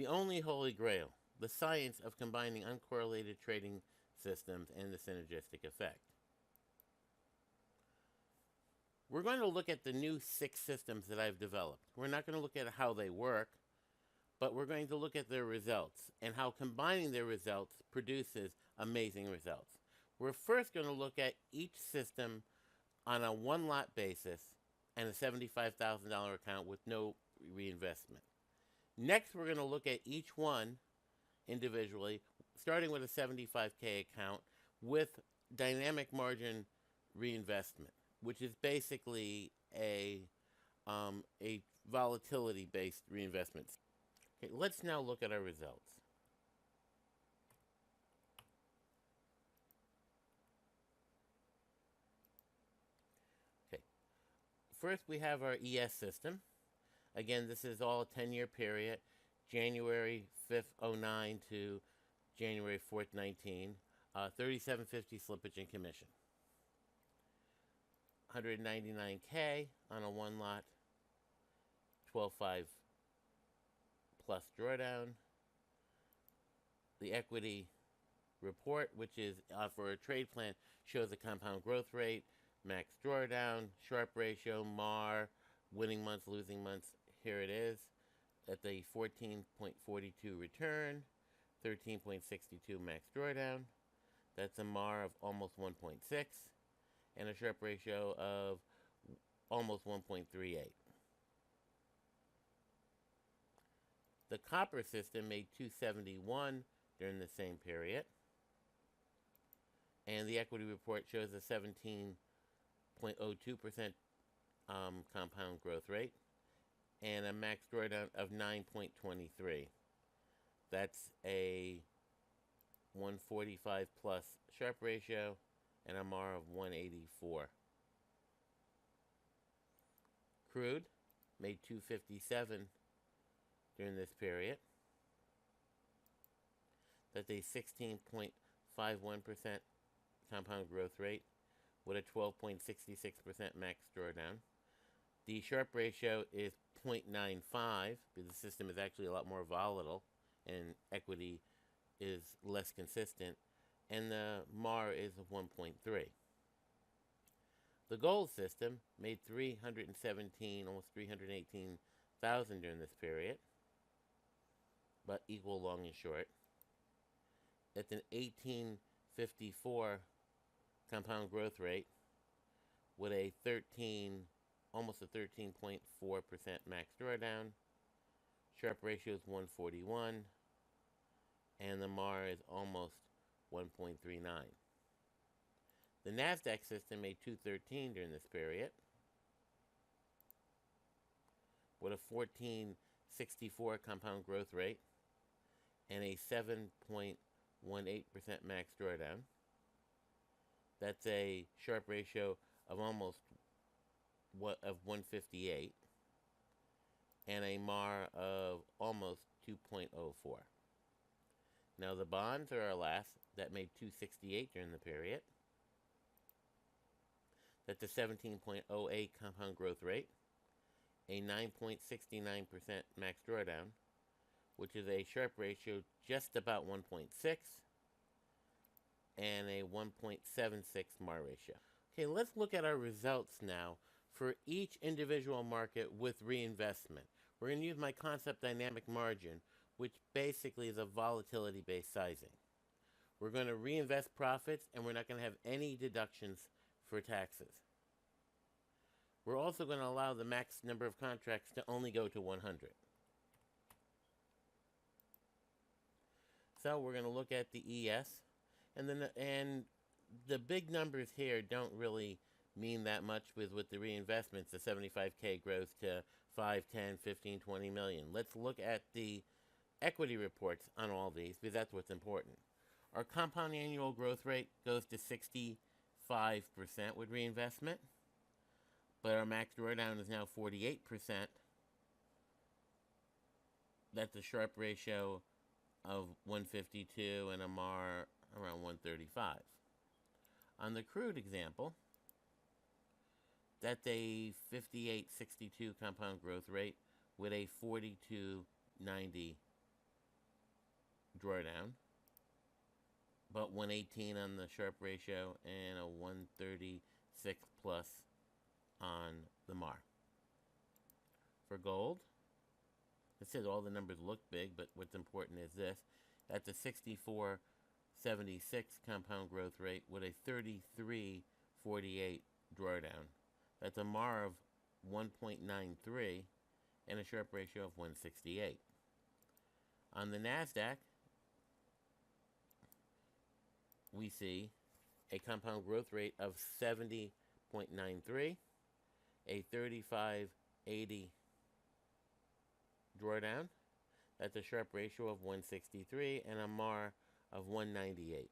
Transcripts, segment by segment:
the only holy grail, the science of combining uncorrelated trading systems and the synergistic effect. We're going to look at the new 6 systems that I've developed. We're not going to look at how they work, but we're going to look at their results and how combining their results produces amazing results. We're first going to look at each system on a one-lot basis and a $75,000 account with no reinvestment. Next, we're going to look at each one individually, starting with a 75K account with dynamic margin reinvestment, which is basically a volatility-based reinvestment. Okay, let's now look at our results. Okay, first we have our ES system. Again, this is all a 10-year period, January 5th, 09 to January 4th, 19. 37.50 slippage and commission. 199K on a one lot, 12.5 plus drawdown. The equity report, which is for a trade plan, shows the compound growth rate, max drawdown, Sharpe ratio, MAR, winning months, losing months. Here it is at the 14.42 return, 13.62 max drawdown. That's a MAR of almost 1.6 and a Sharpe ratio of almost 1.38. The copper system made 271 during the same period, and the equity report shows a 17.02% compound growth rate and a max drawdown of 9.23. That's a 145 plus Sharpe ratio and a MAR of 184. Crude made 257 during this period. That's a 16.51% compound growth rate with a 12.66% max drawdown. The Sharpe ratio is 0.95 because the system is actually a lot more volatile and equity is less consistent, and the MAR is 1.3. The gold system made 317, almost 318,000 during this period, but equal long and short. It's an 1854 compound growth rate with a almost a 13.4% max drawdown. Sharpe ratio is 141, and the MAR is almost 1.39. The NASDAQ system made 213 during this period with a 1464 compound growth rate and a 7.18% max drawdown. That's a Sharpe ratio of almost 158 and a MAR of almost 2.04. Now the bonds are our last. That made 268 during the period. That's a 17.08 compound growth rate, a 9.69% max drawdown, which is a Sharpe ratio just about 1.6, and a 1.76 MAR ratio. Okay, let's look at our results now for each individual market with reinvestment. We're going to use my concept dynamic margin, which basically is a volatility-based sizing. We're going to reinvest profits, and we're not going to have any deductions for taxes. We're also going to allow the max number of contracts to only go to 100. So we're going to look at the ES, and the big numbers here don't really mean that much with the reinvestments. The 75K grows to 5, 10, 15, 20 million. Let's look at the equity reports on all these because that's what's important. Our compound annual growth rate goes to 65% with reinvestment, but our max drawdown is now 48%. That's a Sharpe ratio of 152 and a MAR around 135. On the crude example, that's a 58.62 compound growth rate with a 42.90 drawdown, but 118 on the Sharpe ratio and a 136 plus on the MAR. For gold, it says all the numbers look big, but what's important is this. That's a 64.76 compound growth rate with a 33.48 drawdown. That's a MAR of 1.93 and a Sharpe ratio of 168. On the NASDAQ, we see a compound growth rate of 70.93, a 35.80 drawdown. That's a Sharpe ratio of 163 and a MAR of 198.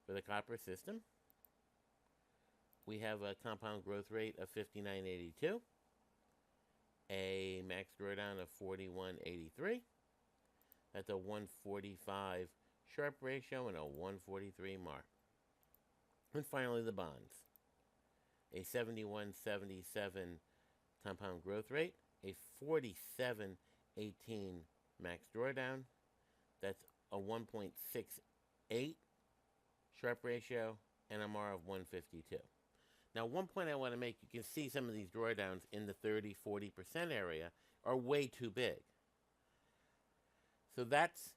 For the copper system, we have a compound growth rate of 59.82, a max drawdown of 41.83. That's a 145 Sharpe ratio and a 143 MAR. And finally, the bonds. A 71.77 compound growth rate, a 47.18 max drawdown. That's a 1.68 Sharpe ratio and a MAR of 152. Now, one point I want to make, you can see some of these drawdowns in the 30-40% area are way too big. So that's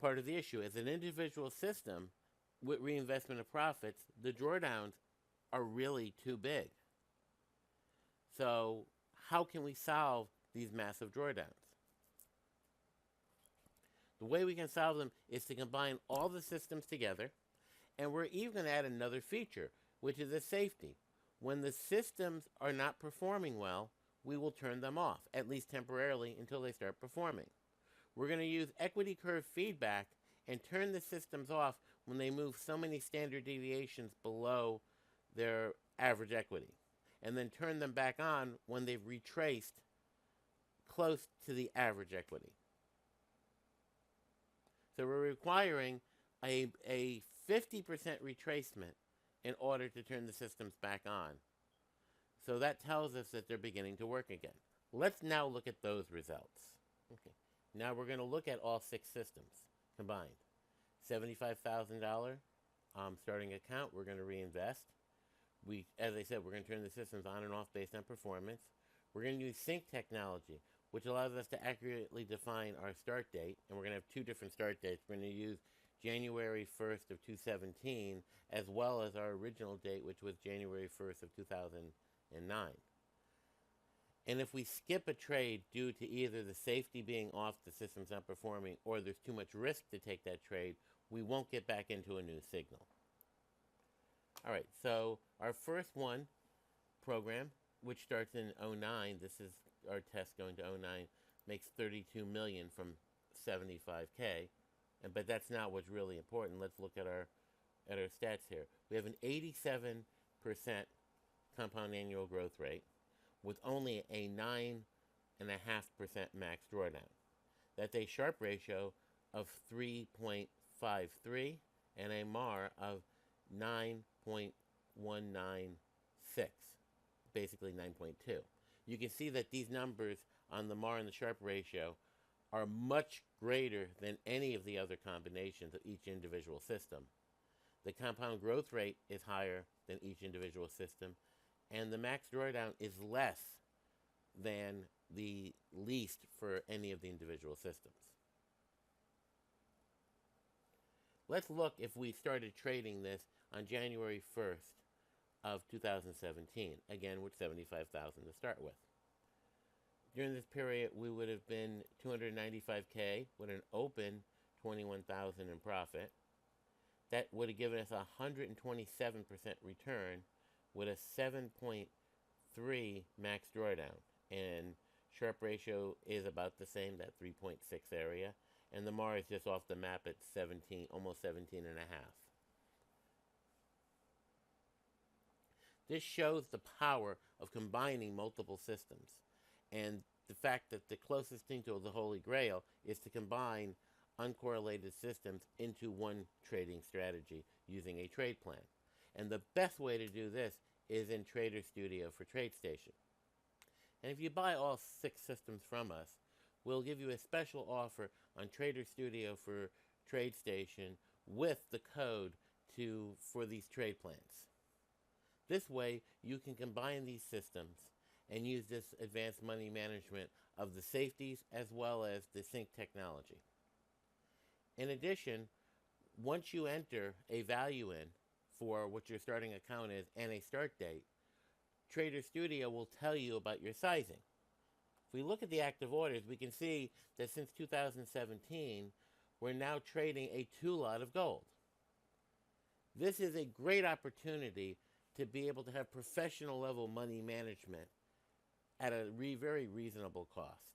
part of the issue. As an individual system with reinvestment of profits, the drawdowns are really too big. So how can we solve these massive drawdowns? The way we can solve them is to combine all the systems together, and we're even going to add another feature, which is a safety. When the systems are not performing well, we will turn them off, at least temporarily, until they start performing. We're going to use equity curve feedback and turn the systems off when they move so many standard deviations below their average equity, and then turn them back on when they've retraced close to the average equity. So we're requiring a 50% retracement in order to turn the systems back on. So that tells us that they're beginning to work again. Let's now look at those results. Okay. Now we're going to look at all 6 systems combined. $75,000 starting account, we're going to reinvest. As I said, we're going to turn the systems on and off based on performance. We're going to use sync technology, which allows us to accurately define our start date. And we're going to have 2 different start dates. We're going to use January 1st of 2017, as well as our original date, which was January 1st of 2009. And if we skip a trade due to either the safety being off, the system's not performing, or there's too much risk to take that trade, we won't get back into a new signal. All right, so our first one program, which starts in 09, this is our test going to 09, makes 32 million from 75K. But that's not what's really important. Let's look at our stats here. We have an 87% compound annual growth rate with only a 9.5% max drawdown. That's a Sharpe ratio of 3.53 and a MAR of 9.196, basically 9.2. You can see that these numbers on the MAR and the Sharpe ratio are much greater than any of the other combinations of each individual system. The compound growth rate is higher than each individual system, and the max drawdown is less than the least for any of the individual systems. Let's look if we started trading this on January 1st of 2017, again with 75,000 to start with. During this period, we would have been 295K with an open 21,000 in profit. That would have given us a 127% return with a 7.3 max drawdown. And Sharpe ratio is about the same, that 3.6 area. And the MAR is just off the map at 17, almost 17 and a half. This shows the power of combining multiple systems. And the fact that the closest thing to the Holy Grail is to combine uncorrelated systems into one trading strategy using a trade plan. And the best way to do this is in Trader Studio for TradeStation. And if you buy all 6 systems from us, we'll give you a special offer on Trader Studio for TradeStation with the code for these trade plans. This way, you can combine these systems and use this advanced money management of the safeties as well as the sync technology. In addition, once you enter a value in for what your starting account is and a start date, Trader Studio will tell you about your sizing. If we look at the active orders, we can see that since 2017, we're now trading a 2-lot of gold. This is a great opportunity to be able to have professional level money management at a very reasonable cost.